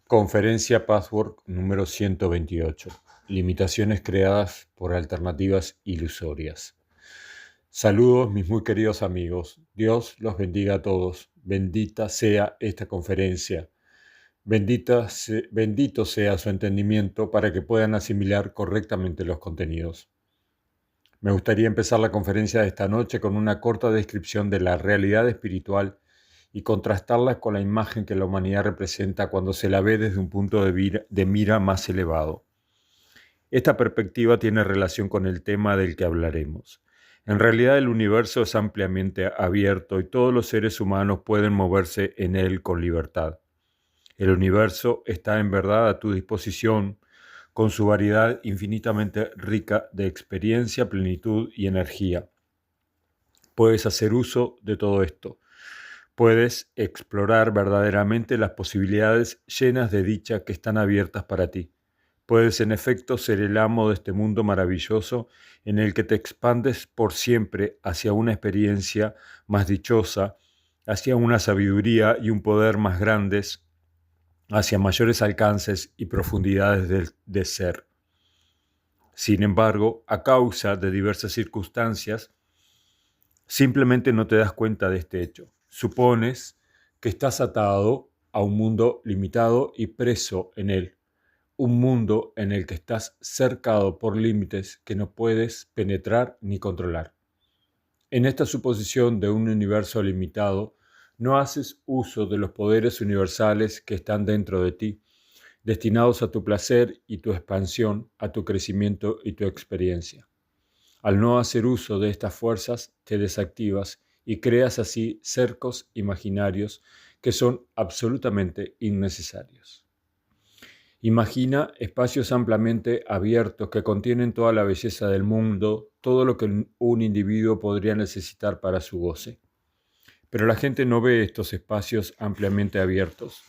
Conferencia Password número 128. Limitaciones creadas por alternativas ilusorias. Saludos, mis muy queridos amigos. Dios los bendiga a todos. Bendita sea esta conferencia. Bendito sea su entendimiento para que puedan asimilar correctamente los contenidos. Me gustaría empezar la conferencia de esta noche con una corta descripción de la realidad espiritual y contrastarla con la imagen que la humanidad representa cuando se la ve desde un punto de mira más elevado. Esta perspectiva tiene relación con el tema del que hablaremos. En realidad el universo es ampliamente abierto y todos los seres humanos pueden moverse en él con libertad. El universo está en verdad a tu disposición con su variedad infinitamente rica de experiencia, plenitud y energía. Puedes hacer uso de todo esto. Puedes explorar verdaderamente las posibilidades llenas de dicha que están abiertas para ti. Puedes en efecto ser el amo de este mundo maravilloso en el que te expandes por siempre hacia una experiencia más dichosa, hacia una sabiduría y un poder más grandes, hacia mayores alcances y profundidades de ser. Sin embargo, a causa de diversas circunstancias, simplemente no te das cuenta de este hecho. Supones que estás atado a un mundo limitado y preso en él, un mundo en el que estás cercado por límites que no puedes penetrar ni controlar. En esta suposición de un universo limitado, no haces uso de los poderes universales que están dentro de ti, destinados a tu placer y tu expansión, a tu crecimiento y tu experiencia. Al no hacer uso de estas fuerzas, te desactivas y creas así cercos imaginarios que son absolutamente innecesarios. Imagina espacios ampliamente abiertos que contienen toda la belleza del mundo, todo lo que un individuo podría necesitar para su goce. Pero la gente no ve estos espacios ampliamente abiertos.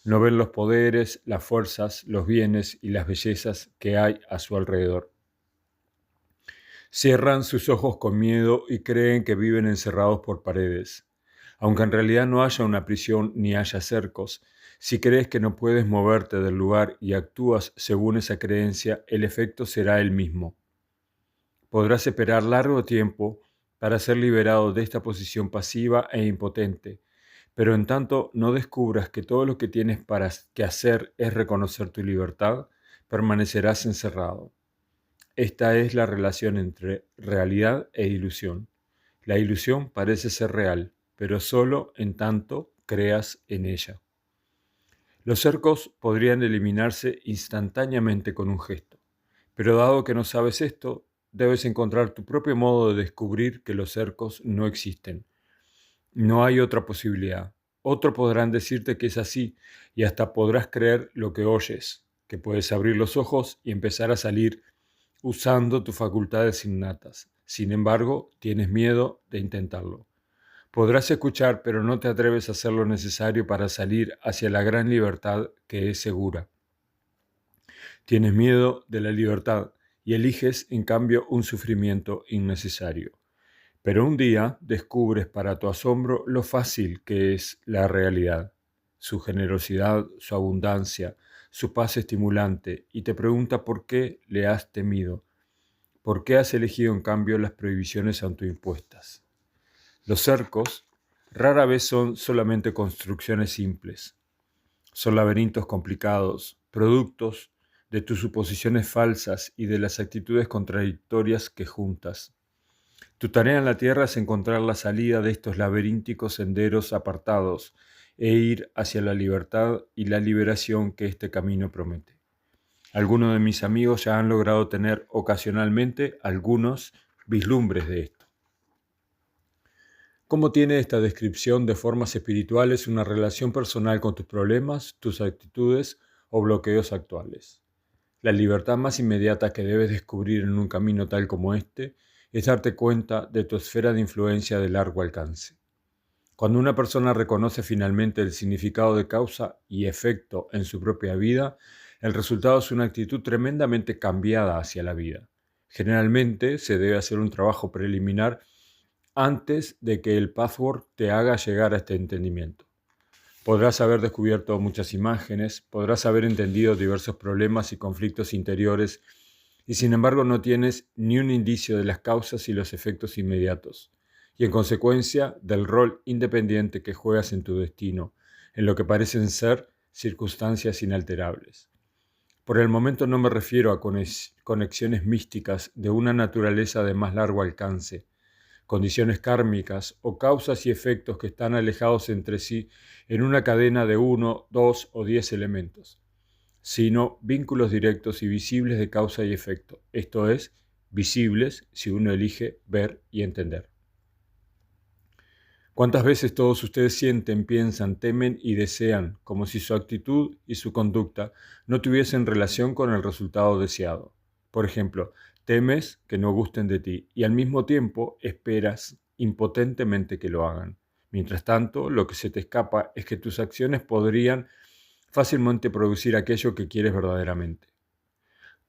No ven los poderes, las fuerzas, los bienes y las bellezas que hay a su alrededor. Cierran sus ojos con miedo y creen que viven encerrados por paredes. Aunque en realidad no haya una prisión ni haya cercos, si crees que no puedes moverte del lugar y actúas según esa creencia, el efecto será el mismo. Podrás esperar largo tiempo para ser liberado de esta posición pasiva e impotente, pero en tanto no descubras que todo lo que tienes que hacer es reconocer tu libertad, permanecerás encerrado. Esta es la relación entre realidad e ilusión. La ilusión parece ser real, pero solo en tanto creas en ella. Los cercos podrían eliminarse instantáneamente con un gesto, pero dado que no sabes esto, debes encontrar tu propio modo de descubrir que los cercos no existen. No hay otra posibilidad. Otros podrán decirte que es así y hasta podrás creer lo que oyes, que puedes abrir los ojos y empezar a salir usando tus facultades innatas. Sin embargo, tienes miedo de intentarlo. Podrás escuchar, pero no te atreves a hacer lo necesario para salir hacia la gran libertad que es segura. Tienes miedo de la libertad y eliges, en cambio, un sufrimiento innecesario. Pero un día descubres para tu asombro lo fácil que es la realidad, su generosidad, su abundancia, su paz estimulante, y te pregunta por qué le has temido, por qué has elegido en cambio las prohibiciones autoimpuestas. Los cercos rara vez son solamente construcciones simples, son laberintos complicados, productos de tus suposiciones falsas y de las actitudes contradictorias que juntas. Tu tarea en la tierra es encontrar la salida de estos laberínticos senderos apartados e ir hacia la libertad y la liberación que este camino promete. Algunos de mis amigos ya han logrado tener ocasionalmente algunos vislumbres de esto. ¿Cómo tiene esta descripción de formas espirituales una relación personal con tus problemas, tus actitudes o bloqueos actuales? La libertad más inmediata que debes descubrir en un camino tal como este es darte cuenta de tu esfera de influencia de largo alcance. Cuando una persona reconoce finalmente el significado de causa y efecto en su propia vida, el resultado es una actitud tremendamente cambiada hacia la vida. Generalmente se debe hacer un trabajo preliminar antes de que el password te haga llegar a este entendimiento. Podrás haber descubierto muchas imágenes, podrás haber entendido diversos problemas y conflictos interiores, y sin embargo no tienes ni un indicio de las causas y los efectos inmediatos, y en consecuencia del rol independiente que juegas en tu destino, en lo que parecen ser circunstancias inalterables. Por el momento no me refiero a conexiones místicas de una naturaleza de más largo alcance, condiciones kármicas o causas y efectos que están alejados entre sí en una cadena de 1, 2 o 10 elementos, sino vínculos directos y visibles de causa y efecto, esto es, visibles si uno elige ver y entender. ¿Cuántas veces todos ustedes sienten, piensan, temen y desean, como si su actitud y su conducta no tuviesen relación con el resultado deseado? Por ejemplo, temes que no gusten de ti y al mismo tiempo esperas impotentemente que lo hagan. Mientras tanto, lo que se te escapa es que tus acciones podrían fácilmente producir aquello que quieres verdaderamente.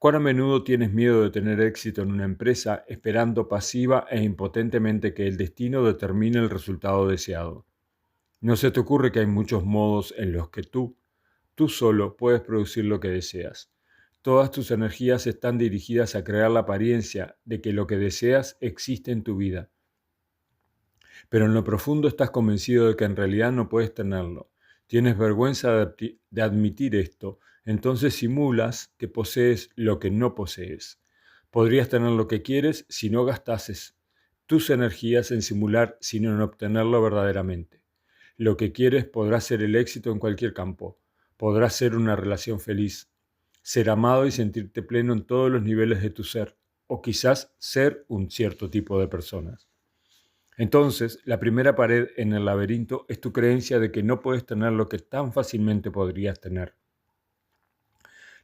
¿Cuán a menudo tienes miedo de tener éxito en una empresa esperando pasiva e impotentemente que el destino determine el resultado deseado? ¿No se te ocurre que hay muchos modos en los que tú solo puedes producir lo que deseas? Todas tus energías están dirigidas a crear la apariencia de que lo que deseas existe en tu vida. Pero en lo profundo estás convencido de que en realidad no puedes tenerlo. Tienes vergüenza de admitir esto, entonces simulas que posees lo que no posees. Podrías tener lo que quieres si no gastases tus energías en simular sino en obtenerlo verdaderamente. Lo que quieres podrá ser el éxito en cualquier campo. Podrá ser una relación feliz, ser amado y sentirte pleno en todos los niveles de tu ser, o quizás ser un cierto tipo de personas. Entonces, la primera pared en el laberinto es tu creencia de que no puedes tener lo que tan fácilmente podrías tener.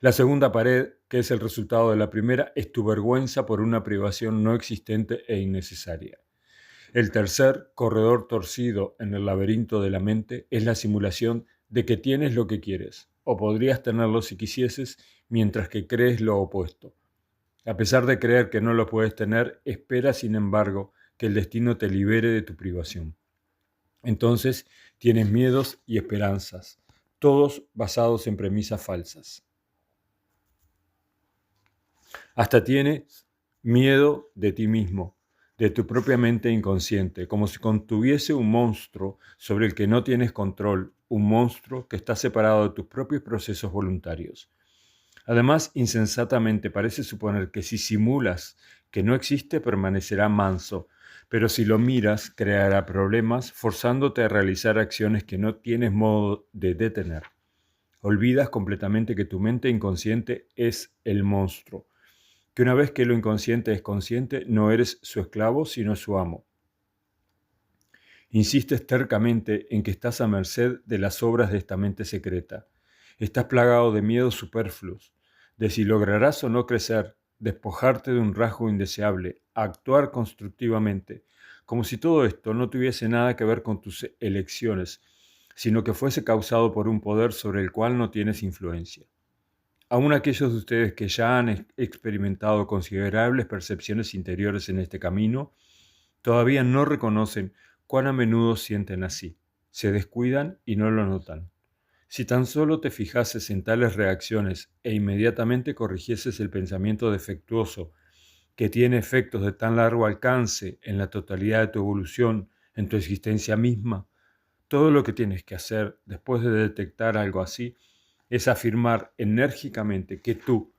La segunda pared, que es el resultado de la primera, es tu vergüenza por una privación no existente e innecesaria. El tercer corredor torcido en el laberinto de la mente es la simulación de que tienes lo que quieres, o podrías tenerlo si quisieses, mientras que crees lo opuesto. A pesar de creer que no lo puedes tener, espera, sin embargo, que el destino te libere de tu privación. Entonces tienes miedos y esperanzas, todos basados en premisas falsas. Hasta tienes miedo de ti mismo, de tu propia mente inconsciente, como si contuviese un monstruo sobre el que no tienes control, un monstruo que está separado de tus propios procesos voluntarios. Además, insensatamente parece suponer que si simulas que no existe, permanecerá manso, pero si lo miras, creará problemas, forzándote a realizar acciones que no tienes modo de detener. Olvidas completamente que tu mente inconsciente es el monstruo, que una vez que lo inconsciente es consciente, no eres su esclavo, sino su amo. Insistes tercamente en que estás a merced de las obras de esta mente secreta. Estás plagado de miedos superfluos, de si lograrás o no crecer, despojarte de un rasgo indeseable, actuar constructivamente, como si todo esto no tuviese nada que ver con tus elecciones, sino que fuese causado por un poder sobre el cual no tienes influencia. Aún aquellos de ustedes que ya han experimentado considerables percepciones interiores en este camino, todavía no reconocen cuán a menudo sienten así, se descuidan y no lo notan. Si tan solo te fijases en tales reacciones e inmediatamente corrigieses el pensamiento defectuoso que tiene efectos de tan largo alcance en la totalidad de tu evolución, en tu existencia misma, todo lo que tienes que hacer después de detectar algo así es afirmar enérgicamente que tú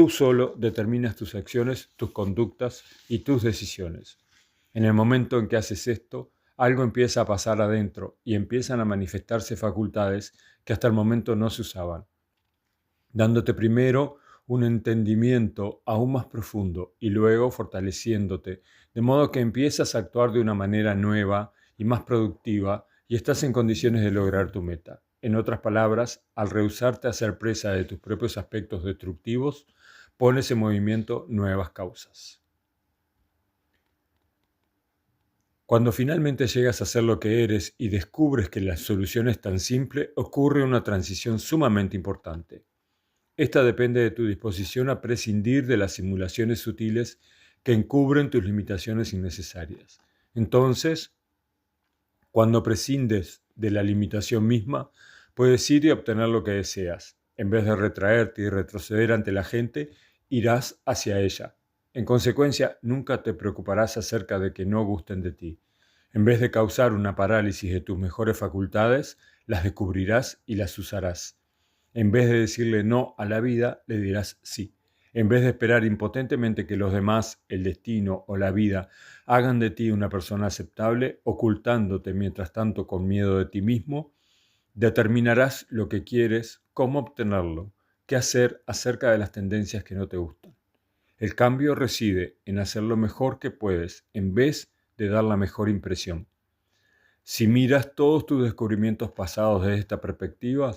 solo determinas tus acciones, tus conductas y tus decisiones. En el momento en que haces esto, algo empieza a pasar adentro y empiezan a manifestarse facultades que hasta el momento no se usaban, dándote primero un entendimiento aún más profundo y luego fortaleciéndote, de modo que empiezas a actuar de una manera nueva y más productiva y estás en condiciones de lograr tu meta. En otras palabras, al rehusarte a ser presa de tus propios aspectos destructivos, pones en movimiento nuevas causas. Cuando finalmente llegas a ser lo que eres y descubres que la solución es tan simple, ocurre una transición sumamente importante. Esta depende de tu disposición a prescindir de las simulaciones sutiles que encubren tus limitaciones innecesarias. Entonces, Cuando prescindes de la limitación misma, puedes ir y obtener lo que deseas. En vez de retraerte y retroceder ante la gente, irás hacia ella. En consecuencia, nunca te preocuparás acerca de que no gusten de ti. En vez de causar una parálisis de tus mejores facultades, las descubrirás y las usarás. En vez de decirle no a la vida, le dirás sí. En vez de esperar impotentemente que los demás, el destino o la vida hagan de ti una persona aceptable, ocultándote mientras tanto con miedo de ti mismo, determinarás lo que quieres, cómo obtenerlo, qué hacer acerca de las tendencias que no te gustan. El cambio reside en hacer lo mejor que puedes en vez de dar la mejor impresión. Si miras todos tus descubrimientos pasados desde esta perspectiva,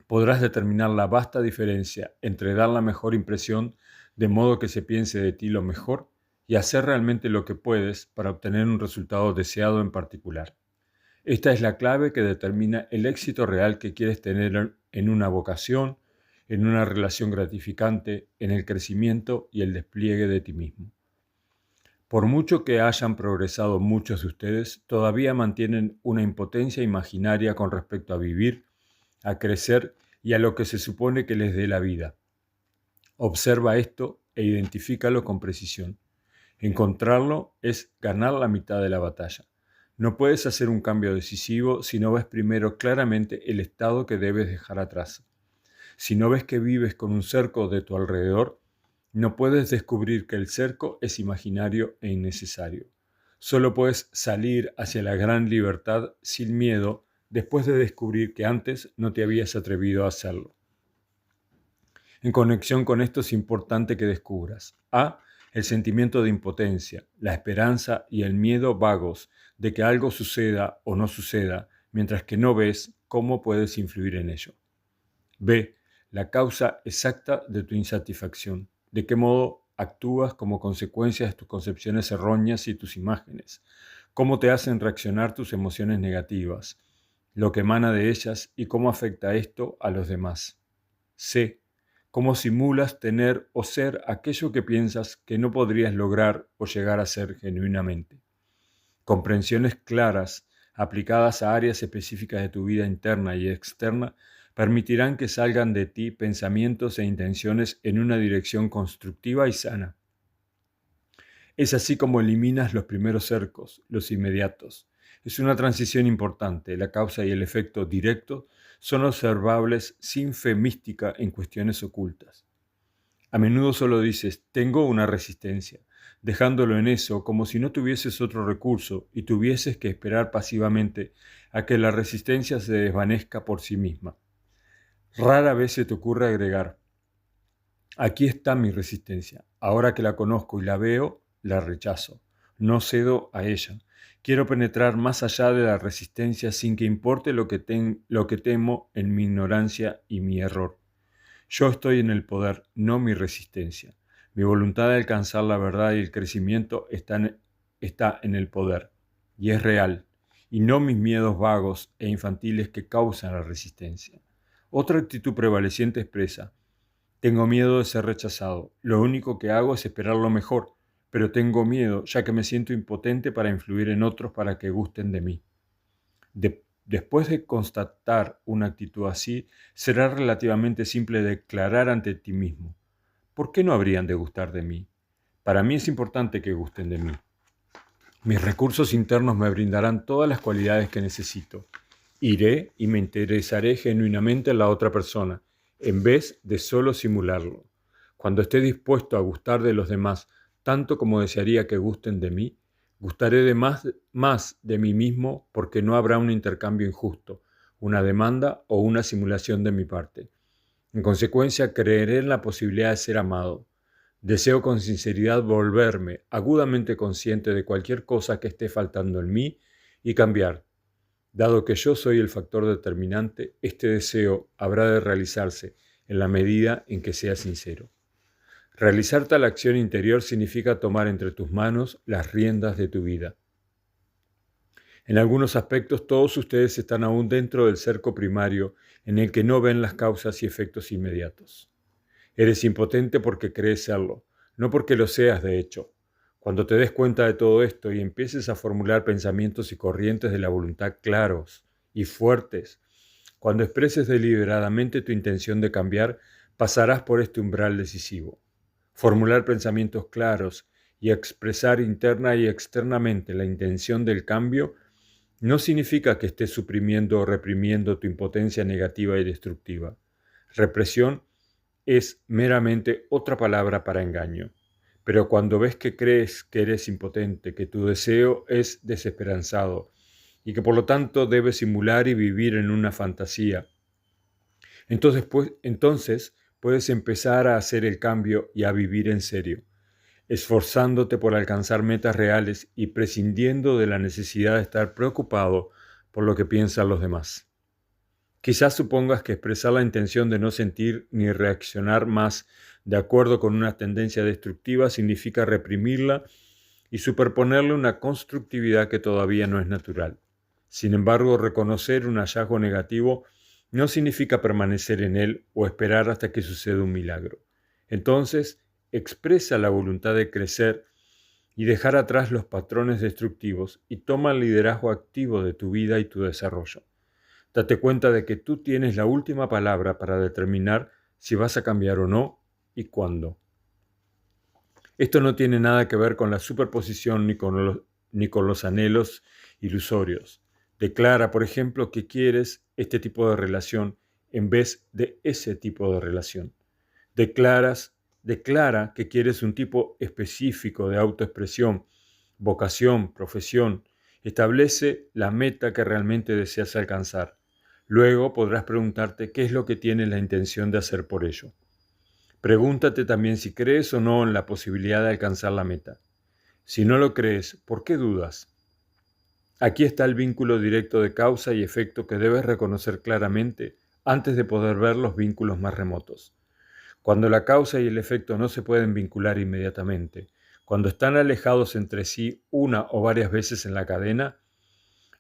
podrás determinar la vasta diferencia entre dar la mejor impresión de modo que se piense de ti lo mejor y hacer realmente lo que puedes para obtener un resultado deseado en particular. Esta es la clave que determina el éxito real que quieres tener en una vocación, en una relación gratificante, en el crecimiento y el despliegue de ti mismo. Por mucho que hayan progresado muchos de ustedes, todavía mantienen una impotencia imaginaria con respecto a vivir, a crecer y a lo que se supone que les dé la vida. Observa esto e identifícalo con precisión. Encontrarlo es ganar la mitad de la batalla. No puedes hacer un cambio decisivo si no ves primero claramente el estado que debes dejar atrás. Si no ves que vives con un cerco de tu alrededor, no puedes descubrir que el cerco es imaginario e innecesario. Solo puedes salir hacia la gran libertad sin miedo después de descubrir que antes no te habías atrevido a hacerlo. En conexión con esto es importante que descubras a. El sentimiento de impotencia, la esperanza y el miedo vagos de que algo suceda o no suceda, mientras que no ves cómo puedes influir en ello. B. La causa exacta de tu insatisfacción, de qué modo actúas como consecuencia de tus concepciones erróneas y tus imágenes, cómo te hacen reaccionar tus emociones negativas, lo que emana de ellas y cómo afecta esto a los demás. C. Cómo simulas tener o ser aquello que piensas que no podrías lograr o llegar a ser genuinamente. Comprensiones claras, aplicadas a áreas específicas de tu vida interna y externa, permitirán que salgan de ti pensamientos e intenciones en una dirección constructiva y sana. Es así como eliminas los primeros cercos, los inmediatos. Es una transición importante. La causa y el efecto directo son observables sin fe mística en cuestiones ocultas. A menudo solo dices, tengo una resistencia, dejándolo en eso como si no tuvieses otro recurso y tuvieses que esperar pasivamente a que la resistencia se desvanezca por sí misma. Rara vez se te ocurre agregar, aquí está mi resistencia, ahora que la conozco y la veo, la rechazo, no cedo a ella. Quiero penetrar más allá de la resistencia sin que importe lo que temo en mi ignorancia y mi error. Yo estoy en el poder, no mi resistencia. Mi voluntad de alcanzar la verdad y el crecimiento está en el poder, y es real, y no mis miedos vagos e infantiles que causan la resistencia. Otra actitud prevaleciente expresa, tengo miedo de ser rechazado, lo único que hago es esperar lo mejor, pero tengo miedo ya que me siento impotente para influir en otros para que gusten de mí. Después de constatar una actitud así, será relativamente simple declarar ante ti mismo, ¿por qué no habrían de gustar de mí? Para mí es importante que gusten de mí. Mis recursos internos me brindarán todas las cualidades que necesito. Iré y me interesaré genuinamente en la otra persona, en vez de solo simularlo. Cuando esté dispuesto a gustar de los demás, tanto como desearía que gusten de mí, gustaré de más de mí mismo porque no habrá un intercambio injusto, una demanda o una simulación de mi parte. En consecuencia, creeré en la posibilidad de ser amado. Deseo con sinceridad volverme agudamente consciente de cualquier cosa que esté faltando en mí y cambiar. Dado que yo soy el factor determinante, este deseo habrá de realizarse en la medida en que sea sincero. Realizar tal acción interior significa tomar entre tus manos las riendas de tu vida. En algunos aspectos todos ustedes están aún dentro del cerco primario en el que no ven las causas y efectos inmediatos. Eres impotente porque crees serlo, no porque lo seas de hecho. Cuando te des cuenta de todo esto y empieces a formular pensamientos y corrientes de la voluntad claros y fuertes, cuando expreses deliberadamente tu intención de cambiar, pasarás por este umbral decisivo. Formular pensamientos claros y expresar interna y externamente la intención del cambio no significa que estés suprimiendo o reprimiendo tu impotencia negativa y destructiva. Represión es meramente otra palabra para engaño. Pero cuando ves que crees que eres impotente, que tu deseo es desesperanzado y que por lo tanto debes simular y vivir en una fantasía, entonces puedes empezar a hacer el cambio y a vivir en serio, esforzándote por alcanzar metas reales y prescindiendo de la necesidad de estar preocupado por lo que piensan los demás. Quizás supongas que expresar la intención de no sentir ni reaccionar más de acuerdo con una tendencia destructiva significa reprimirla y superponerle una constructividad que todavía no es natural. Sin embargo, reconocer un hallazgo negativo no significa permanecer en él o esperar hasta que suceda un milagro. Entonces, expresa la voluntad de crecer y dejar atrás los patrones destructivos y toma el liderazgo activo de tu vida y tu desarrollo. Date cuenta de que tú tienes la última palabra para determinar si vas a cambiar o no y cuándo. Esto no tiene nada que ver con la superposición ni con los anhelos ilusorios. Declara, por ejemplo, que quieres este tipo de relación en vez de ese tipo de relación. Declara que quieres un tipo específico de autoexpresión, vocación, profesión. Establece la meta que realmente deseas alcanzar. Luego podrás preguntarte qué es lo que tienes la intención de hacer por ello. Pregúntate también si crees o no en la posibilidad de alcanzar la meta. Si no lo crees, ¿por qué dudas? Aquí está el vínculo directo de causa y efecto que debes reconocer claramente antes de poder ver los vínculos más remotos. Cuando la causa y el efecto no se pueden vincular inmediatamente, cuando están alejados entre sí una o varias veces en la cadena,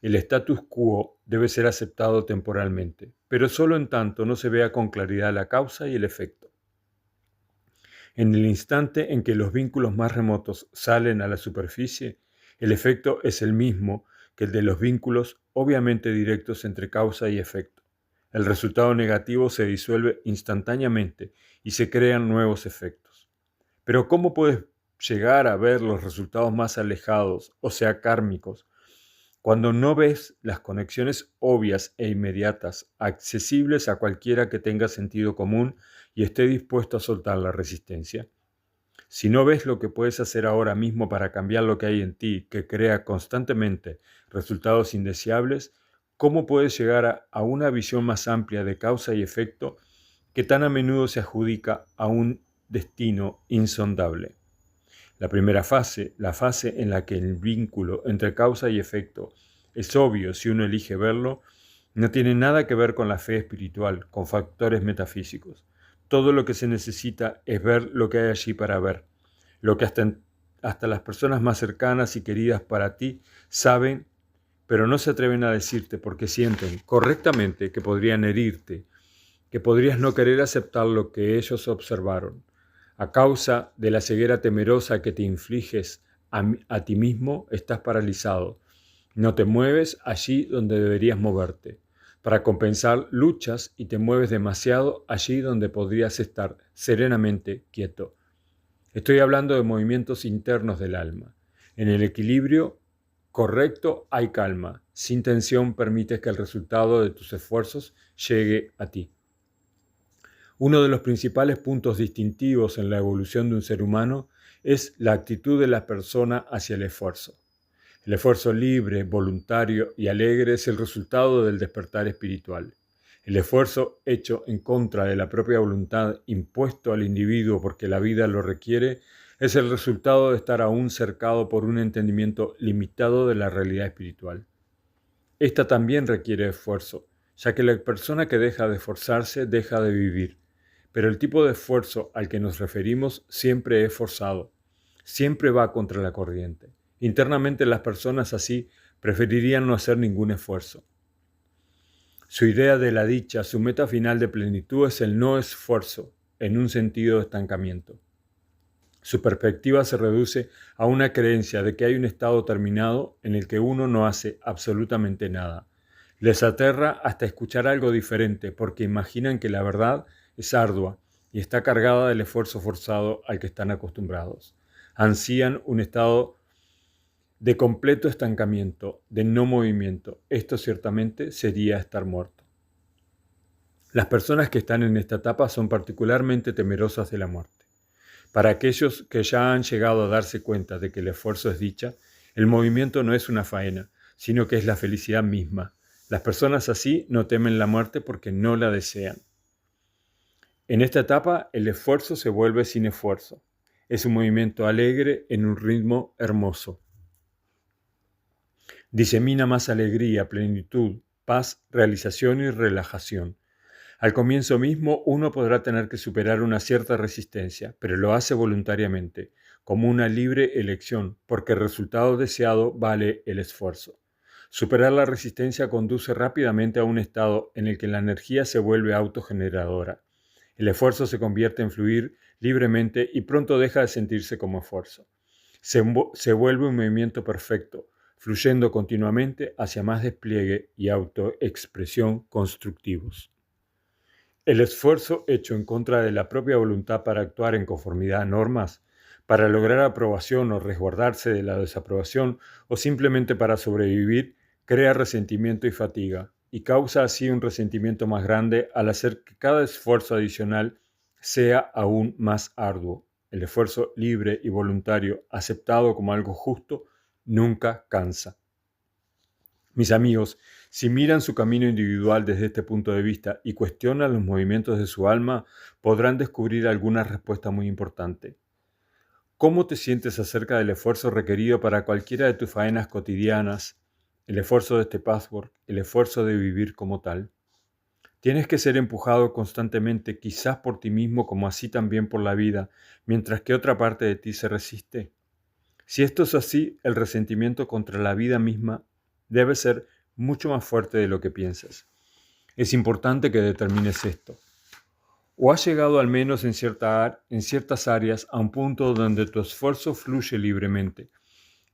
el status quo debe ser aceptado temporalmente, pero solo en tanto no se vea con claridad la causa y el efecto. En el instante en que los vínculos más remotos salen a la superficie, el efecto es el mismo que el de los vínculos obviamente directos entre causa y efecto. El resultado negativo se disuelve instantáneamente y se crean nuevos efectos. Pero ¿cómo puedes llegar a ver los resultados más alejados, o sea, kármicos, cuando no ves las conexiones obvias e inmediatas, accesibles a cualquiera que tenga sentido común y esté dispuesto a soltar la resistencia? Si no ves lo que puedes hacer ahora mismo para cambiar lo que hay en ti, que crea constantemente resultados indeseables, ¿cómo puedes llegar a una visión más amplia de causa y efecto que tan a menudo se adjudica a un destino insondable? La primera fase, la fase en la que el vínculo entre causa y efecto es obvio si uno elige verlo, no tiene nada que ver con la fe espiritual, con factores metafísicos. Todo lo que se necesita es ver lo que hay allí para ver, lo que hasta las personas más cercanas y queridas para ti saben, pero no se atreven a decirte porque sienten correctamente que podrían herirte, que podrías no querer aceptar lo que ellos observaron. A causa de la ceguera temerosa que te infliges a ti mismo, estás paralizado. No te mueves allí donde deberías moverte. Para compensar, luchas y te mueves demasiado allí donde podrías estar serenamente quieto. Estoy hablando de movimientos internos del alma. En el equilibrio correcto hay calma. Sin tensión permites que el resultado de tus esfuerzos llegue a ti. Uno de los principales puntos distintivos en la evolución de un ser humano es la actitud de la persona hacia el esfuerzo. El esfuerzo libre, voluntario y alegre es el resultado del despertar espiritual. El esfuerzo hecho en contra de la propia voluntad, impuesto al individuo porque la vida lo requiere, es el resultado de estar aún cercado por un entendimiento limitado de la realidad espiritual. Esta también requiere esfuerzo, ya que la persona que deja de esforzarse deja de vivir. Pero el tipo de esfuerzo al que nos referimos siempre es forzado, siempre va contra la corriente. Internamente las personas así preferirían no hacer ningún esfuerzo. Su idea de la dicha, su meta final de plenitud es el no esfuerzo, en un sentido de estancamiento. Su perspectiva se reduce a una creencia de que hay un estado terminado en el que uno no hace absolutamente nada. Les aterra hasta escuchar algo diferente porque imaginan que la verdad es ardua y está cargada del esfuerzo forzado al que están acostumbrados. Ansían un estado de completo estancamiento, de no movimiento. Esto ciertamente sería estar muerto. Las personas que están en esta etapa son particularmente temerosas de la muerte. Para aquellos que ya han llegado a darse cuenta de que el esfuerzo es dicha, el movimiento no es una faena, sino que es la felicidad misma. Las personas así no temen la muerte porque no la desean. En esta etapa, el esfuerzo se vuelve sin esfuerzo. Es un movimiento alegre en un ritmo hermoso. Disemina más alegría, plenitud, paz, realización y relajación. Al comienzo mismo uno podrá tener que superar una cierta resistencia, pero lo hace voluntariamente, como una libre elección, porque el resultado deseado vale el esfuerzo. Superar la resistencia conduce rápidamente a un estado en el que la energía se vuelve autogeneradora. El esfuerzo se convierte en fluir libremente y pronto deja de sentirse como esfuerzo. Se vuelve un movimiento perfecto, fluyendo continuamente hacia más despliegue y autoexpresión constructivos. El esfuerzo hecho en contra de la propia voluntad para actuar en conformidad a normas, para lograr aprobación o resguardarse de la desaprobación o simplemente para sobrevivir, crea resentimiento y fatiga, y causa así un resentimiento más grande al hacer que cada esfuerzo adicional sea aún más arduo. El esfuerzo libre y voluntario, aceptado como algo justo, nunca cansa. Mis amigos, si miran su camino individual desde este punto de vista y cuestionan los movimientos de su alma, podrán descubrir alguna respuesta muy importante. ¿Cómo te sientes acerca del esfuerzo requerido para cualquiera de tus faenas cotidianas, el esfuerzo de este patchwork, el esfuerzo de vivir como tal? ¿Tienes que ser empujado constantemente, quizás por ti mismo como así también por la vida, mientras que otra parte de ti se resiste? Si esto es así, el resentimiento contra la vida misma debe ser mucho más fuerte de lo que piensas. Es importante que determines esto. ¿O has llegado al menos en ciertas áreas a un punto donde tu esfuerzo fluye libremente,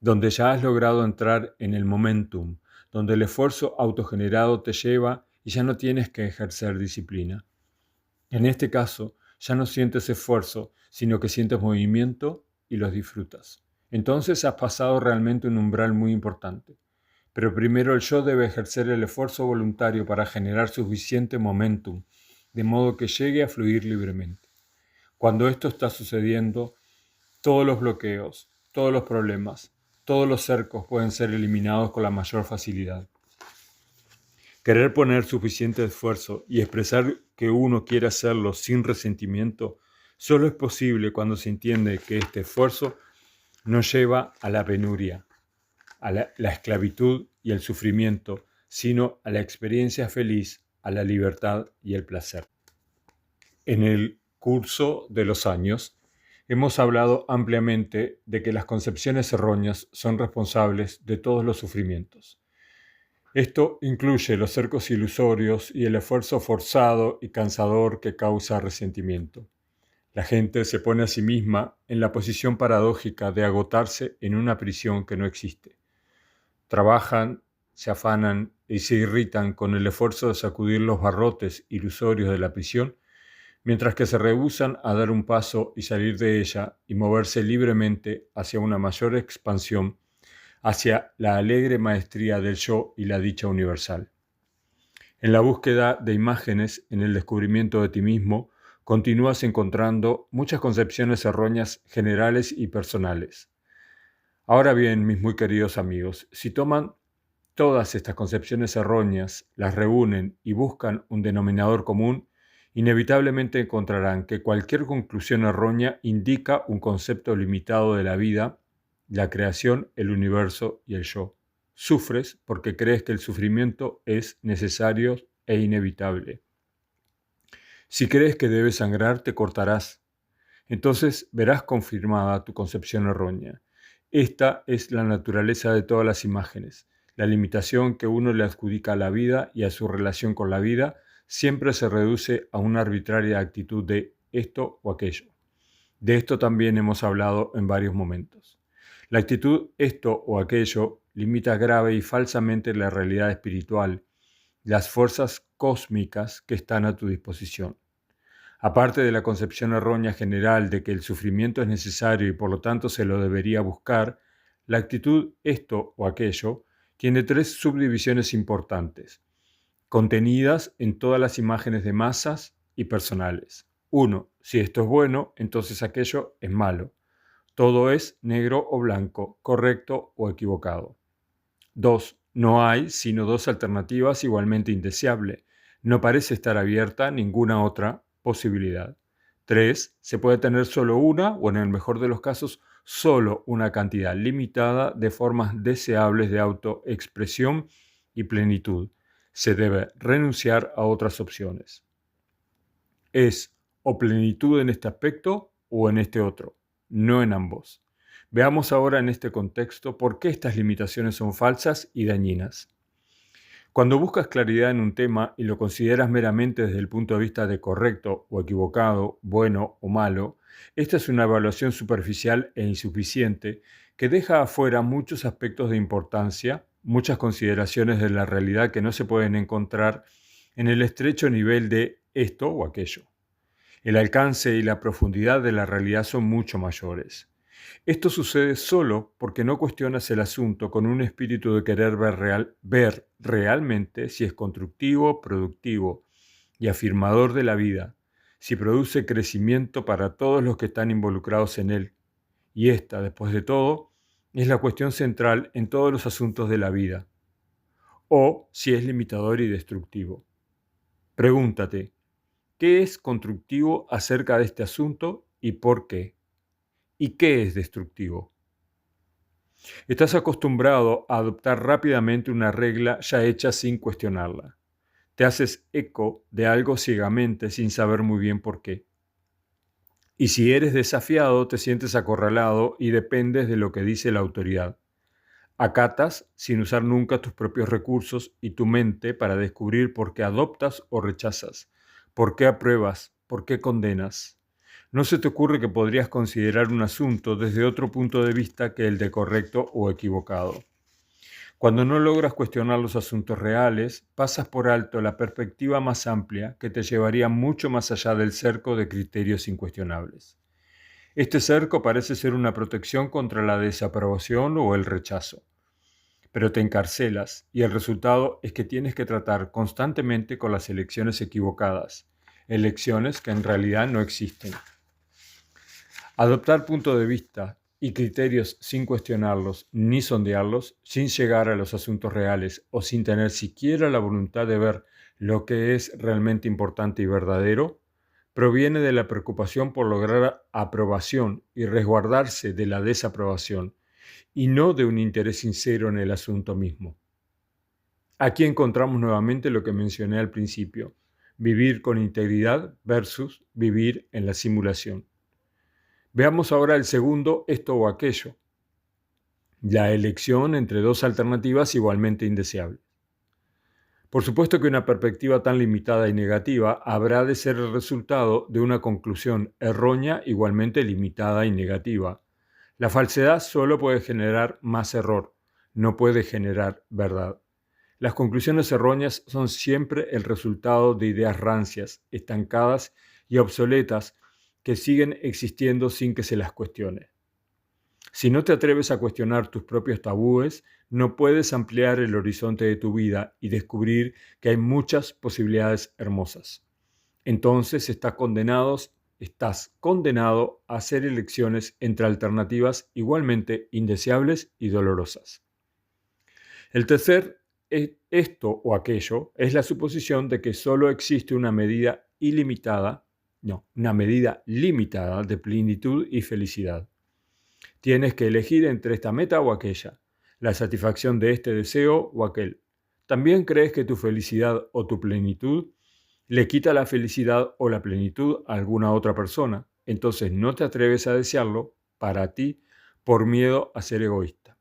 donde ya has logrado entrar en el momentum, donde el esfuerzo autogenerado te lleva y ya no tienes que ejercer disciplina? En este caso, ya no sientes esfuerzo, sino que sientes movimiento y los disfrutas. Entonces has pasado realmente un umbral muy importante. Pero primero el yo debe ejercer el esfuerzo voluntario para generar suficiente momentum, de modo que llegue a fluir libremente. Cuando esto está sucediendo, todos los bloqueos, todos los problemas, todos los cercos pueden ser eliminados con la mayor facilidad. Querer poner suficiente esfuerzo y expresar que uno quiere hacerlo sin resentimiento solo es posible cuando se entiende que este esfuerzo no lleva a la penuria, a la esclavitud y el sufrimiento, sino a la experiencia feliz, a la libertad y el placer. En el curso de los años, hemos hablado ampliamente de que las concepciones erróneas son responsables de todos los sufrimientos. Esto incluye los cercos ilusorios y el esfuerzo forzado y cansador que causa resentimiento. La gente se pone a sí misma en la posición paradójica de agotarse en una prisión que no existe. Trabajan, se afanan y se irritan con el esfuerzo de sacudir los barrotes ilusorios de la prisión, mientras que se rehúsan a dar un paso y salir de ella y moverse libremente hacia una mayor expansión, hacia la alegre maestría del yo y la dicha universal. En la búsqueda de imágenes, en el descubrimiento de ti mismo, continúas encontrando muchas concepciones erróneas generales y personales. Ahora bien, mis muy queridos amigos, si toman todas estas concepciones erróneas, las reúnen y buscan un denominador común, inevitablemente encontrarán que cualquier conclusión errónea indica un concepto limitado de la vida, la creación, el universo y el yo. Sufres porque crees que el sufrimiento es necesario e inevitable. Si crees que debes sangrar, te cortarás. Entonces verás confirmada tu concepción errónea. Esta es la naturaleza de todas las imágenes. La limitación que uno le adjudica a la vida y a su relación con la vida siempre se reduce a una arbitraria actitud de esto o aquello. De esto también hemos hablado en varios momentos. La actitud esto o aquello limita grave y falsamente la realidad espiritual, las fuerzas cósmicas que están a tu disposición. Aparte de la concepción errónea general de que el sufrimiento es necesario y por lo tanto se lo debería buscar, la actitud esto o aquello tiene tres subdivisiones importantes, contenidas en todas las imágenes de masas y personales. 1. Si esto es bueno, entonces aquello es malo. Todo es negro o blanco, correcto o equivocado. 2. No hay sino dos alternativas igualmente indeseables. No parece estar abierta ninguna otra posibilidad. 3. Se puede tener solo una, o en el mejor de los casos, solo una cantidad limitada de formas deseables de autoexpresión y plenitud. Se debe renunciar a otras opciones. Es o plenitud en este aspecto o en este otro, no en ambos. Veamos ahora en este contexto por qué estas limitaciones son falsas y dañinas. Cuando buscas claridad en un tema y lo consideras meramente desde el punto de vista de correcto o equivocado, bueno o malo, esta es una evaluación superficial e insuficiente que deja afuera muchos aspectos de importancia, muchas consideraciones de la realidad que no se pueden encontrar en el estrecho nivel de esto o aquello. El alcance y la profundidad de la realidad son mucho mayores. Esto sucede solo porque no cuestionas el asunto con un espíritu de querer ver realmente si es constructivo, productivo y afirmador de la vida, si produce crecimiento para todos los que están involucrados en él. Y esta, después de todo, es la cuestión central en todos los asuntos de la vida. O si es limitador y destructivo. Pregúntate, ¿qué es constructivo acerca de este asunto y por qué? ¿Y qué es destructivo? Estás acostumbrado a adoptar rápidamente una regla ya hecha sin cuestionarla. Te haces eco de algo ciegamente sin saber muy bien por qué. Y si eres desafiado, te sientes acorralado y dependes de lo que dice la autoridad. Acatas sin usar nunca tus propios recursos y tu mente para descubrir por qué adoptas o rechazas, por qué apruebas, por qué condenas. No se te ocurre que podrías considerar un asunto desde otro punto de vista que el de correcto o equivocado. Cuando no logras cuestionar los asuntos reales, pasas por alto la perspectiva más amplia que te llevaría mucho más allá del cerco de criterios incuestionables. Este cerco parece ser una protección contra la desaprobación o el rechazo, pero te encarcelas y el resultado es que tienes que tratar constantemente con las elecciones equivocadas, elecciones que en realidad no existen. Adoptar punto de vista y criterios sin cuestionarlos ni sondearlos, sin llegar a los asuntos reales o sin tener siquiera la voluntad de ver lo que es realmente importante y verdadero, proviene de la preocupación por lograr aprobación y resguardarse de la desaprobación, y no de un interés sincero en el asunto mismo. Aquí encontramos nuevamente lo que mencioné al principio, vivir con integridad versus vivir en la simulación. Veamos ahora el segundo, esto o aquello, la elección entre dos alternativas igualmente indeseables. Por supuesto que una perspectiva tan limitada y negativa habrá de ser el resultado de una conclusión errónea igualmente limitada y negativa. La falsedad solo puede generar más error, no puede generar verdad. Las conclusiones erróneas son siempre el resultado de ideas rancias, estancadas y obsoletas que siguen existiendo sin que se las cuestione. Si no te atreves a cuestionar tus propios tabúes, no puedes ampliar el horizonte de tu vida y descubrir que hay muchas posibilidades hermosas. Entonces estás condenado a hacer elecciones entre alternativas igualmente indeseables y dolorosas. El tercer, esto o aquello, es la suposición de que solo existe una medida limitada de plenitud y felicidad. Tienes que elegir entre esta meta o aquella, la satisfacción de este deseo o aquel. También crees que tu felicidad o tu plenitud le quita la felicidad o la plenitud a alguna otra persona. Entonces no te atreves a desearlo para ti por miedo a ser egoísta.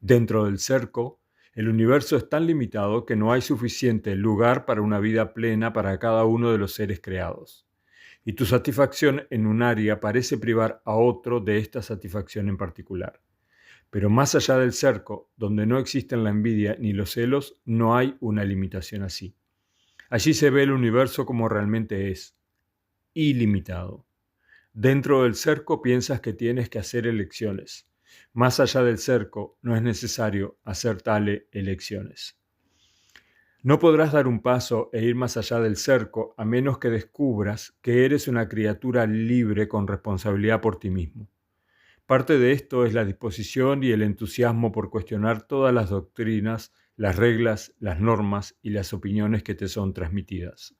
Dentro del cerco, el universo es tan limitado que no hay suficiente lugar para una vida plena para cada uno de los seres creados. y tu satisfacción en un área parece privar a otro de esta satisfacción en particular. Pero más allá del cerco, donde no existen la envidia ni los celos, no hay una limitación así. Allí se ve el universo como realmente es, ilimitado. Dentro del cerco piensas que tienes que hacer elecciones. Más allá del cerco, no es necesario hacer tales elecciones. No podrás dar un paso e ir más allá del cerco a menos que descubras que eres una criatura libre con responsabilidad por ti mismo. Parte de esto es la disposición y el entusiasmo por cuestionar todas las doctrinas, las reglas, las normas y las opiniones que te son transmitidas.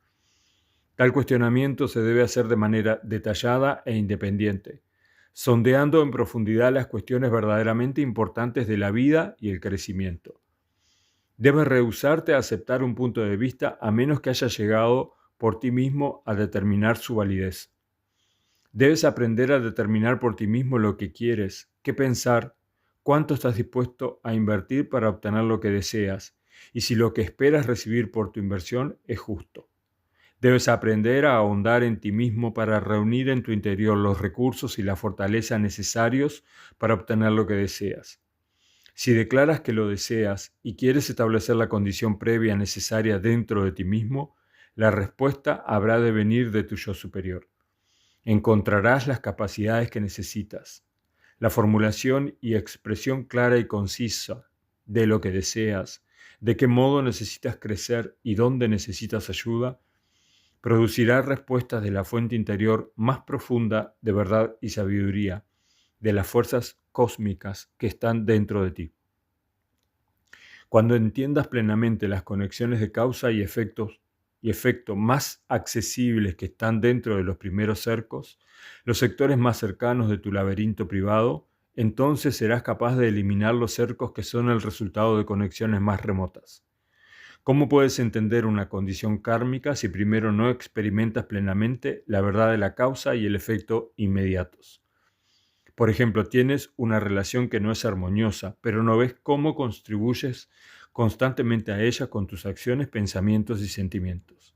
Tal cuestionamiento se debe hacer de manera detallada e independiente, sondeando en profundidad las cuestiones verdaderamente importantes de la vida y el crecimiento. Debes rehusarte a aceptar un punto de vista a menos que hayas llegado por ti mismo a determinar su validez. Debes aprender a determinar por ti mismo lo que quieres, qué pensar, cuánto estás dispuesto a invertir para obtener lo que deseas y si lo que esperas recibir por tu inversión es justo. Debes aprender a ahondar en ti mismo para reunir en tu interior los recursos y la fortaleza necesarios para obtener lo que deseas. Si declaras que lo deseas y quieres establecer la condición previa necesaria dentro de ti mismo, la respuesta habrá de venir de tu yo superior. Encontrarás las capacidades que necesitas, la formulación y expresión clara y concisa de lo que deseas, de qué modo necesitas crecer y dónde necesitas ayuda, producirá respuestas de la fuente interior más profunda de verdad y sabiduría, de las fuerzas cósmicas que están dentro de ti. Cuando entiendas plenamente las conexiones de causa y efecto más accesibles que están dentro de los primeros cercos, los sectores más cercanos de tu laberinto privado, entonces serás capaz de eliminar los cercos que son el resultado de conexiones más remotas. ¿Cómo puedes entender una condición kármica si primero no experimentas plenamente la verdad de la causa y el efecto inmediatos? Por ejemplo, tienes una relación que no es armoniosa, pero no ves cómo contribuyes constantemente a ella con tus acciones, pensamientos y sentimientos.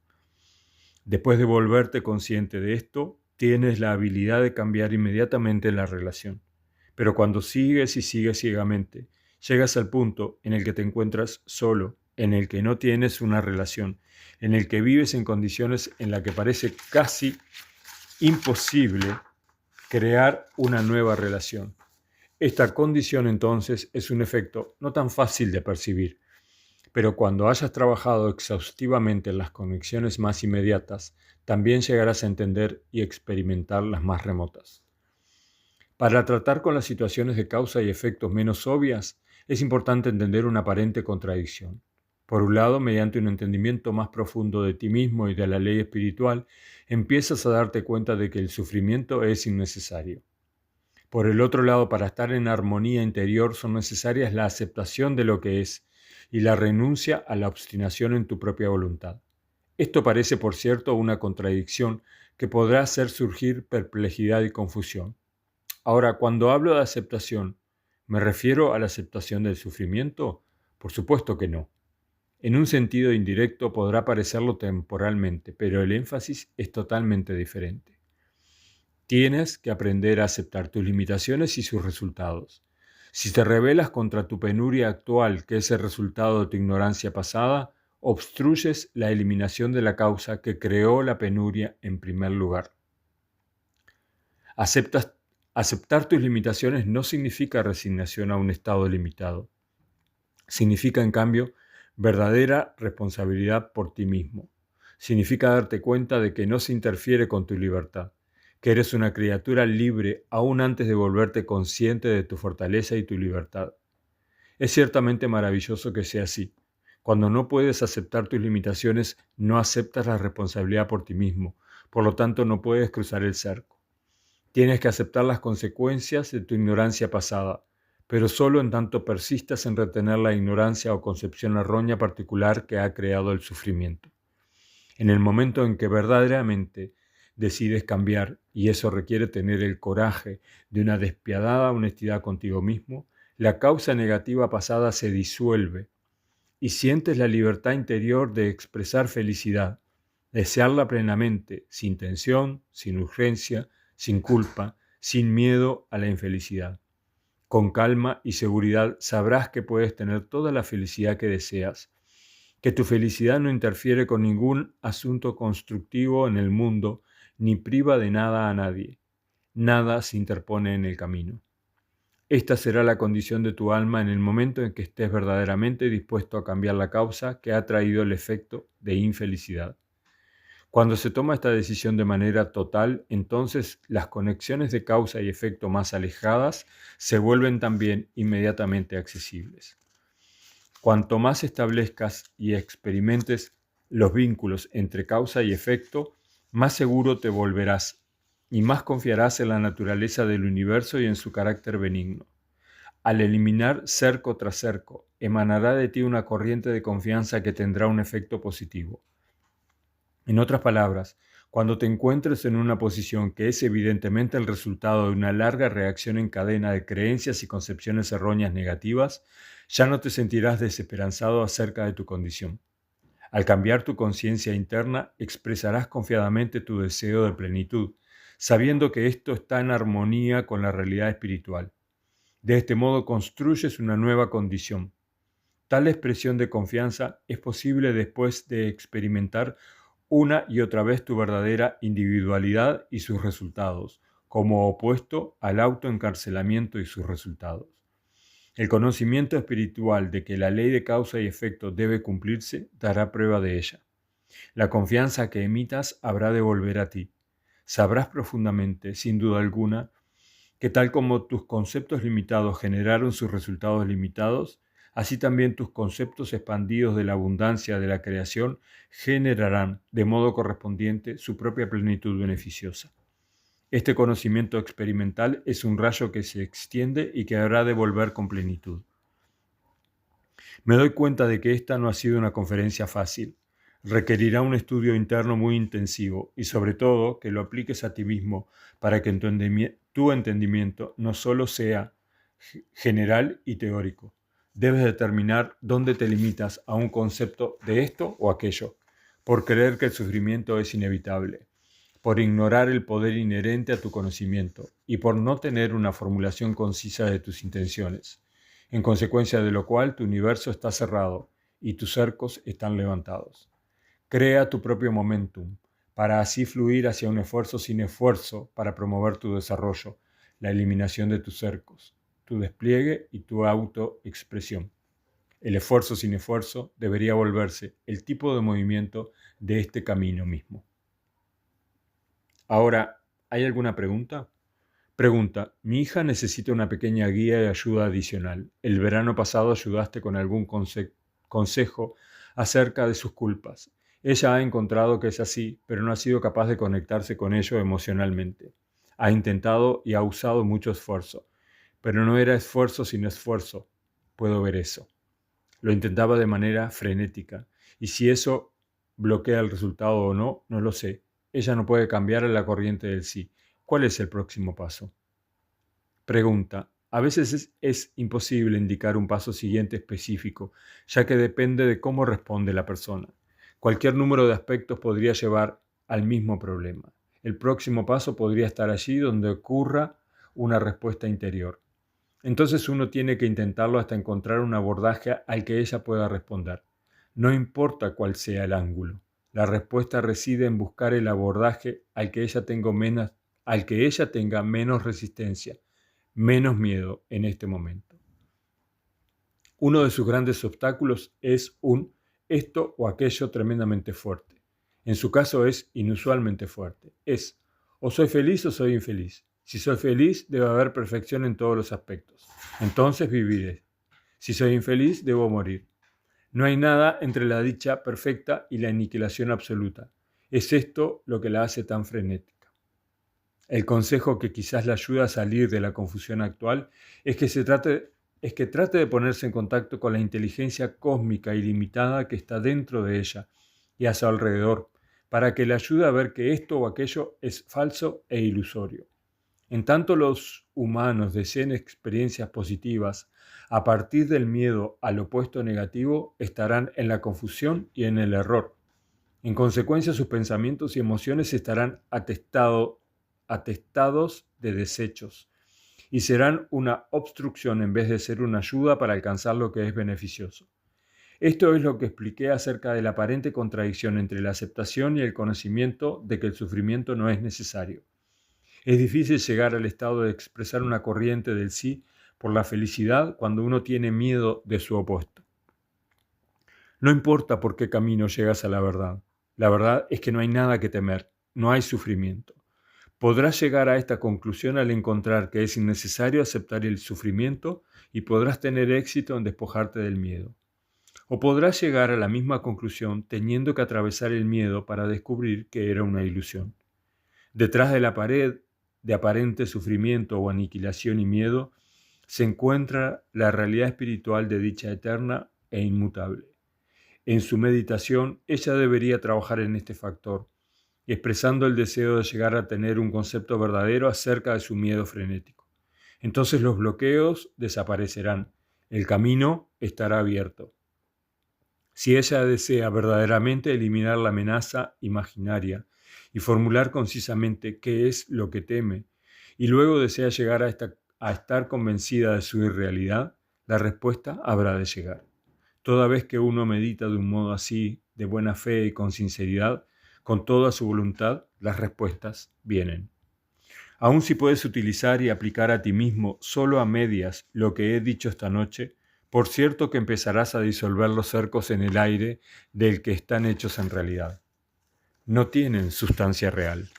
Después de volverte consciente de esto, tienes la habilidad de cambiar inmediatamente la relación. Pero cuando sigues y sigues ciegamente, llegas al punto en el que te encuentras solo, en el que no tienes una relación, en el que vives en condiciones en las que parece casi imposible crear una nueva relación. Esta condición entonces es un efecto no tan fácil de percibir, pero cuando hayas trabajado exhaustivamente en las conexiones más inmediatas, también llegarás a entender y experimentar las más remotas. Para tratar con las situaciones de causa y efectos menos obvias, es importante entender una aparente contradicción. Por un lado, mediante un entendimiento más profundo de ti mismo y de la ley espiritual, empiezas a darte cuenta de que el sufrimiento es innecesario. Por el otro lado, para estar en armonía interior son necesarias la aceptación de lo que es y la renuncia a la obstinación en tu propia voluntad. Esto parece, por cierto, una contradicción que podrá hacer surgir perplejidad y confusión. Ahora, cuando hablo de aceptación, ¿me refiero a la aceptación del sufrimiento? Por supuesto que no. En un sentido indirecto podrá parecerlo temporalmente, pero el énfasis es totalmente diferente. Tienes que aprender a aceptar tus limitaciones y sus resultados. Si te rebelas contra tu penuria actual, que es el resultado de tu ignorancia pasada, obstruyes la eliminación de la causa que creó la penuria en primer lugar. Aceptar tus limitaciones no significa resignación a un estado limitado. Significa, en cambio, verdadera responsabilidad por ti mismo. Significa darte cuenta de que no se interfiere con tu libertad, que eres una criatura libre aún antes de volverte consciente de tu fortaleza y tu libertad. Es ciertamente maravilloso que sea así. Cuando no puedes aceptar tus limitaciones, no aceptas la responsabilidad por ti mismo, por lo tanto no puedes cruzar el cerco. Tienes que aceptar las consecuencias de tu ignorancia pasada, pero solo en tanto persistas en retener la ignorancia o concepción errónea particular que ha creado el sufrimiento. En el momento en que verdaderamente decides cambiar, y eso requiere tener el coraje de una despiadada honestidad contigo mismo, la causa negativa pasada se disuelve y sientes la libertad interior de expresar felicidad, Desearla plenamente, sin tensión, sin urgencia, sin culpa, sin miedo a la infelicidad. Con calma y seguridad sabrás que puedes tener toda la felicidad que deseas, que tu felicidad no interfiere con ningún asunto constructivo en el mundo, ni priva de nada a nadie. Nada se interpone en el camino. Esta será la condición de tu alma en el momento en que estés verdaderamente dispuesto a cambiar la causa que ha traído el efecto de infelicidad. Cuando se toma esta decisión de manera total, entonces las conexiones de causa y efecto más alejadas se vuelven también inmediatamente accesibles. Cuanto más establezcas y experimentes los vínculos entre causa y efecto, más seguro te volverás y más confiarás en la naturaleza del universo y en su carácter benigno. Al eliminar cerco tras cerco, emanará de ti una corriente de confianza que tendrá un efecto positivo. En otras palabras, cuando te encuentres en una posición que es evidentemente el resultado de una larga reacción en cadena de creencias y concepciones erróneas negativas, ya no te sentirás desesperanzado acerca de tu condición. Al cambiar tu conciencia interna, expresarás confiadamente tu deseo de plenitud, sabiendo que esto está en armonía con la realidad espiritual. De este modo construyes una nueva condición. Tal expresión de confianza es posible después de experimentar una y otra vez tu verdadera individualidad y sus resultados, como opuesto al autoencarcelamiento y sus resultados. El conocimiento espiritual de que la ley de causa y efecto debe cumplirse dará prueba de ella. La confianza que emitas habrá de volver a ti. Sabrás profundamente, sin duda alguna, que tal como tus conceptos limitados generaron sus resultados limitados, así también tus conceptos expandidos de la abundancia de la creación generarán de modo correspondiente su propia plenitud beneficiosa. Este conocimiento experimental es un rayo que se extiende y que habrá de volver con plenitud. Me doy cuenta de que esta no ha sido una conferencia fácil. Requerirá un estudio interno muy intensivo y sobre todo que lo apliques a ti mismo para que tu entendimiento no solo sea general y teórico. Debes determinar dónde te limitas a un concepto de esto o aquello, por creer que el sufrimiento es inevitable, por ignorar el poder inherente a tu conocimiento y por no tener una formulación concisa de tus intenciones, en consecuencia de lo cual tu universo está cerrado y tus cercos están levantados. Crea tu propio momentum, para así fluir hacia un esfuerzo sin esfuerzo para promover tu desarrollo, la eliminación de tus cercos, tu despliegue y tu autoexpresión. El esfuerzo sin esfuerzo debería volverse el tipo de movimiento de este camino mismo. Ahora, ¿hay alguna pregunta? Pregunta, mi hija necesita una pequeña guía y ayuda adicional. El verano pasado ayudaste con algún consejo acerca de sus culpas. Ella ha encontrado que es así, pero no ha sido capaz de conectarse con ello emocionalmente. Ha intentado y ha usado mucho esfuerzo, pero no era esfuerzo sin esfuerzo. Puedo ver eso. Lo intentaba de manera frenética, y si eso bloquea el resultado o no, no lo sé. Ella no puede cambiar la corriente del sí. ¿Cuál es el próximo paso? Pregunta. A veces es imposible indicar un paso siguiente específico, ya que depende de cómo responde la persona. Cualquier número de aspectos podría llevar al mismo problema. El próximo paso podría estar allí donde ocurra una respuesta interior. Entonces uno tiene que intentarlo hasta encontrar un abordaje al que ella pueda responder. No importa cuál sea el ángulo. La respuesta reside en buscar el abordaje al que ella tenga menos resistencia, menos miedo en este momento. Uno de sus grandes obstáculos es un esto o aquello tremendamente fuerte. En su caso es inusualmente fuerte. Es o soy feliz o soy infeliz. Si soy feliz, debe haber perfección en todos los aspectos. Entonces viviré. Si soy infeliz, debo morir. No hay nada entre la dicha perfecta y la aniquilación absoluta. Es esto lo que la hace tan frenética. El consejo que quizás la ayuda a salir de la confusión actual es que trate de ponerse en contacto con la inteligencia cósmica ilimitada que está dentro de ella y a su alrededor, para que le ayude a ver que esto o aquello es falso e ilusorio. En tanto los humanos deseen experiencias positivas, a partir del miedo al opuesto negativo estarán en la confusión y en el error. En consecuencia, sus pensamientos y emociones estarán atestados de desechos y serán una obstrucción en vez de ser una ayuda para alcanzar lo que es beneficioso. Esto es lo que expliqué acerca de la aparente contradicción entre la aceptación y el conocimiento de que el sufrimiento no es necesario. Es difícil llegar al estado de expresar una corriente del sí por la felicidad cuando uno tiene miedo de su opuesto. No importa por qué camino llegas a la verdad es que no hay nada que temer, no hay sufrimiento. Podrás llegar a esta conclusión al encontrar que es innecesario aceptar el sufrimiento y podrás tener éxito en despojarte del miedo. O podrás llegar a la misma conclusión teniendo que atravesar el miedo para descubrir que era una ilusión. Detrás de la pared de aparente sufrimiento o aniquilación y miedo se encuentra la realidad espiritual de dicha eterna e inmutable. En su meditación, ella debería trabajar en este factor, expresando el deseo de llegar a tener un concepto verdadero acerca de su miedo frenético. Entonces los bloqueos desaparecerán, el camino estará abierto. Si ella desea verdaderamente eliminar la amenaza imaginaria y formular concisamente qué es lo que teme, y luego desea llegar a estar convencida de su irrealidad, la respuesta habrá de llegar. Toda vez que uno medita de un modo así, de buena fe y con sinceridad, con toda su voluntad, las respuestas vienen. Aun si puedes utilizar y aplicar a ti mismo solo a medias lo que he dicho esta noche, por cierto que empezarás a disolver los cercos en el aire del que están hechos en realidad. No tienen sustancia real.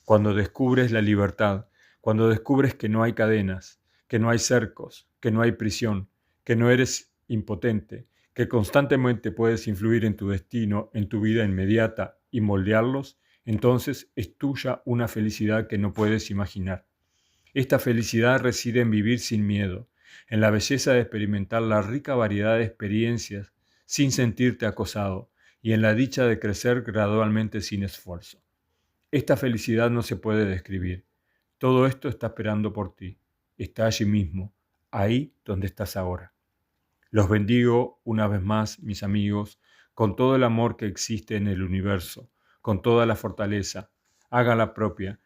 Cuando descubres la libertad, cuando descubres que no hay cadenas, que no hay cercos, que no hay prisión, que no eres impotente, que constantemente puedes influir en tu destino, en tu vida inmediata y moldearlos, entonces es tuya una felicidad que no puedes imaginar. Esta felicidad reside en vivir sin miedo, en la belleza de experimentar la rica variedad de experiencias sin sentirte acosado y en la dicha de crecer gradualmente sin esfuerzo. Esta felicidad no se puede describir. Todo esto está esperando por ti. Está allí mismo, ahí donde estás ahora. Los bendigo una vez más, mis amigos, con todo el amor que existe en el universo, con toda la fortaleza. Háganla propia,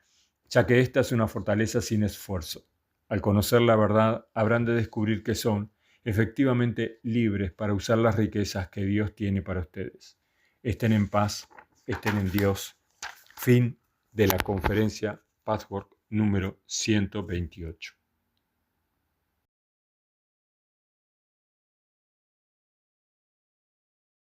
ya que esta es una fortaleza sin esfuerzo. Al conocer la verdad, habrán de descubrir que son efectivamente libres para usar las riquezas que Dios tiene para ustedes. Estén en paz, estén en Dios. Fin de la conferencia Pathwork número 128.